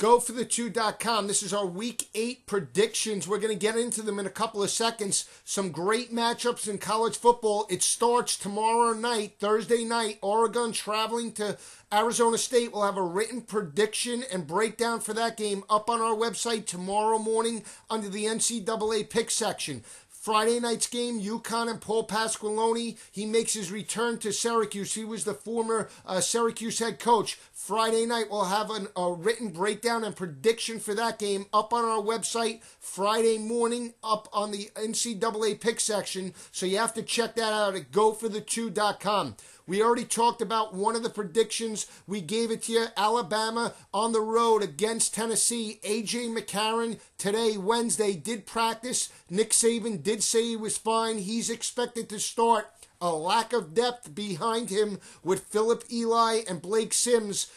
GoForThe2.com. This is our Week 8 predictions. We're going to get into them in a couple of seconds. Some great matchups in college football. It starts tomorrow night, Thursday night. Oregon traveling to Arizona State. We'll have a written prediction and breakdown for that game up on our website tomorrow morning under the NCAA pick section. Friday night's game, UConn and Paul Pasqualoni. He makes his return to Syracuse. He was the former Syracuse head coach. Friday night, we'll have a written breakdown and prediction for that game up on our website. Friday morning, up on the NCAA pick section. So you have to check that out at GoForThe2.com. We already talked about one of the predictions. We gave it to you. Alabama on the road against Tennessee. A.J. McCarron today, Wednesday, did practice. Nick Saban did say he was fine. He's expected to start. A lack of depth behind him with Phillip Eli and Blake Sims.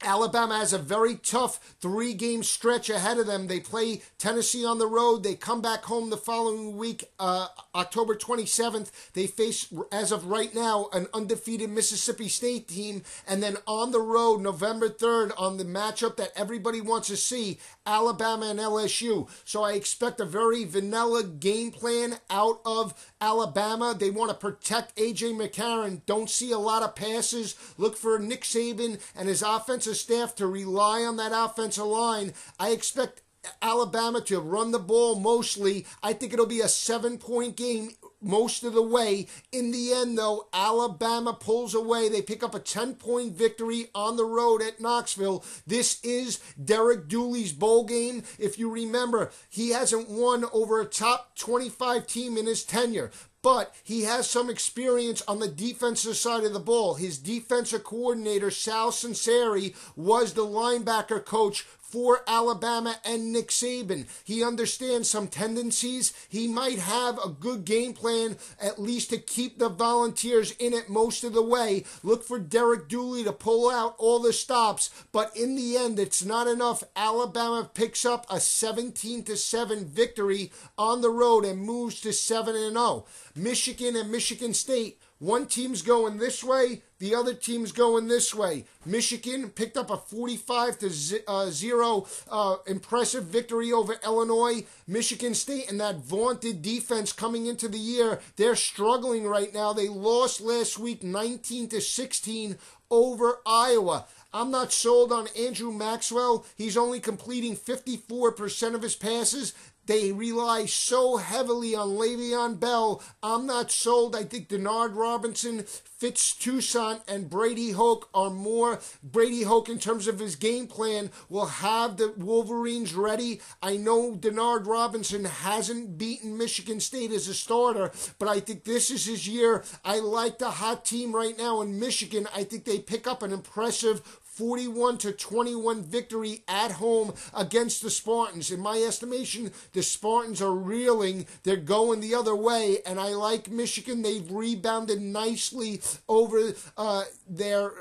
Alabama has a very tough 3-game stretch ahead of them. They play Tennessee on the road. They come back home the following week, October 27th. They face, as of right now, an undefeated Mississippi State team. And then on the road, November 3rd, on the matchup that everybody wants to see, Alabama and LSU. So I expect a very vanilla game plan out of Alabama. They want to protect A.J. McCarron. Don't see a lot of passes. Look for Nick Saban and his offensive staff to rely on that offensive line. I expect Alabama to run the ball mostly. I think it'll be a 7-point game most of the way. In the end, though, Alabama pulls away. They pick up a 10-point victory on the road at Knoxville. This is Derek Dooley's bowl game. If you remember, he hasn't won over a top 25 team in his tenure. But he has some experience on the defensive side of the ball. His defensive coordinator, Sal Sunseri, was the linebacker coach for Alabama and Nick Saban. He understands some tendencies. He might have a good game plan, at least to keep the Volunteers in it most of the way. Look for Derek Dooley to pull out all the stops, but in the end, it's not enough. Alabama picks up a 17-7 victory on the road and moves to 7-0. Michigan and Michigan State. One team's going this way, the other team's going this way. Michigan picked up a 45-0 impressive victory over Illinois. Michigan State and that vaunted defense coming into the year, they're struggling right now. They lost last week 19-16 over Iowa. I'm not sold on Andrew Maxwell. He's only completing 54% of his passes. They rely so heavily on Le'Veon Bell. I'm not sold. I think Denard Robinson, Fitz Toussaint, and Brady Hoke are more. Brady Hoke, in terms of his game plan, will have the Wolverines ready. I know Denard Robinson hasn't beaten Michigan State as a starter, but I think this is his year. I like the hot team right now in Michigan. I think they pick up an impressive 41-21 victory at home against the Spartans. In my estimation, the Spartans are reeling. They're going the other way, and I like Michigan. They've rebounded nicely over their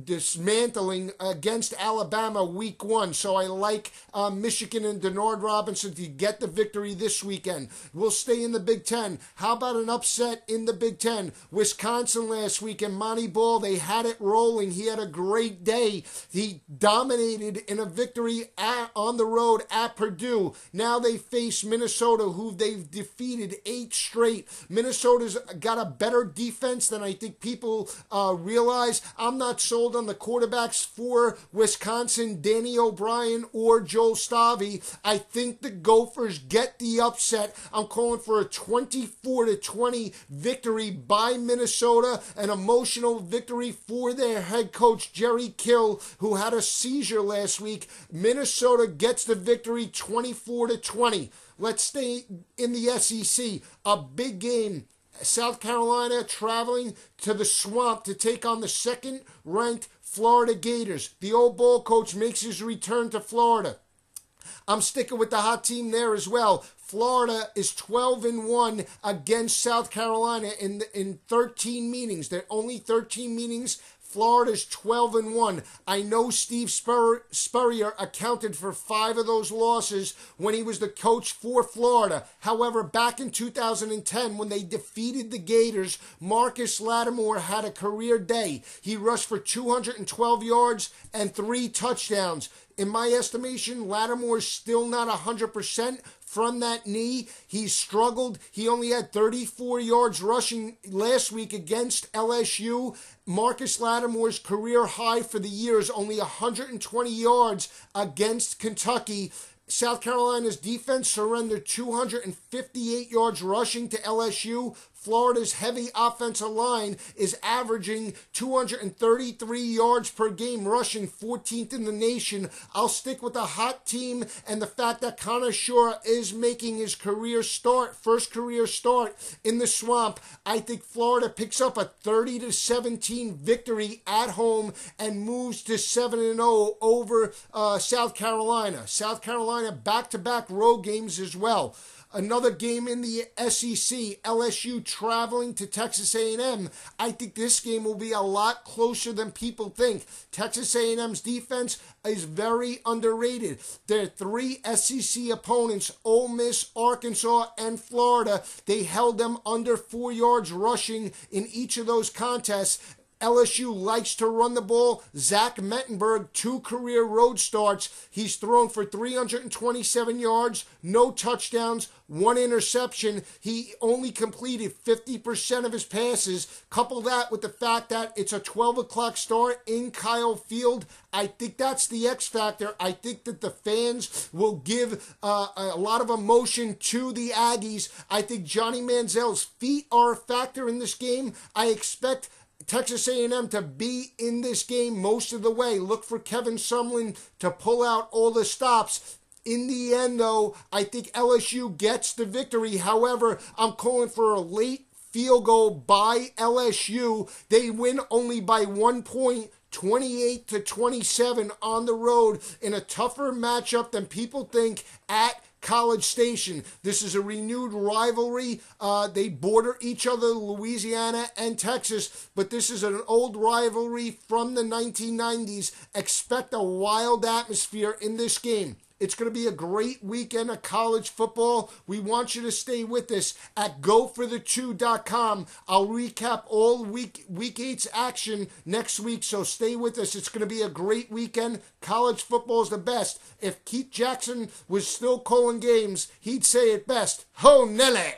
dismantling against Alabama week 1. So I like Michigan and Denard Robinson to get the victory this weekend. We'll stay in the Big Ten. How about an upset in the Big Ten? Wisconsin last week and Monty Ball, they had it rolling. He had a great day. He dominated in a victory on the road at Purdue. Now they face Minnesota, who they've defeated 8 straight. Minnesota's got a better defense than I think people realize. I'm not sold on the quarterbacks for Wisconsin, Danny O'Brien or Joel Stave. I think the Gophers get the upset. I'm calling for a 24-20 victory by Minnesota, an emotional victory for their head coach, Jerry Kill, who had a seizure last week. Minnesota gets the victory 24-20. Let's stay in the SEC. A big game. South Carolina traveling to the Swamp to take on the second-ranked Florida Gators. The old ball coach makes his return to Florida. I'm sticking with the hot team there as well. Florida is 12-1 against South Carolina in 13 meetings. There are only 13 meetings. Florida's 12-1. I know Steve Spurrier accounted for 5 of those losses when he was the coach for Florida. However, back in 2010, when they defeated the Gators, Marcus Lattimore had a career day. He rushed for 212 yards and 3 touchdowns. In my estimation, Lattimore's still not 100% from that knee. He's struggled. He only had 34 yards rushing last week against LSU. Marcus Lattimore's career high for the year is only 120 yards against Kentucky. South Carolina's defense surrendered 258 yards rushing to LSU. Florida's heavy offensive line is averaging 233 yards per game rushing, 14th in the nation. I'll stick with the hot team and the fact that Connor Shaw is making his first career start in the Swamp. I think Florida picks up a 30-17 victory at home and moves to 7-0 over South Carolina. South Carolina back-to-back road games as well. Another game in the SEC, LSU traveling to Texas A&M. I think this game will be a lot closer than people think. Texas A&M's defense is very underrated. Their three SEC opponents, Ole Miss, Arkansas, and Florida, they held them under 4 yards rushing in each of those contests. LSU likes to run the ball. Zach Mettenberg, 2 career road starts. He's thrown for 327 yards, no touchdowns, 1 interception. He only completed 50% of his passes. Couple that with the fact that it's a 12 o'clock start in Kyle Field. I think that's the X factor. I think that the fans will give a lot of emotion to the Aggies. I think Johnny Manziel's feet are a factor in this game. I expect Texas A&M to be in this game most of the way. Look for Kevin Sumlin to pull out all the stops. In the end, though, I think LSU gets the victory. However, I'm calling for a late field goal by LSU. They win only by 1 point, 28-27 on the road in a tougher matchup than people think at College Station. This is a renewed rivalry. They border each other, Louisiana and Texas, but this is an old rivalry from the 1990s. Expect a wild atmosphere in this game. It's going to be a great weekend of college football. We want you to stay with us at GoForThe2.com. I'll recap all week 8's action next week, so stay with us. It's going to be a great weekend. College football is the best. If Keith Jackson was still calling games, he'd say it best. Ho, Nelly!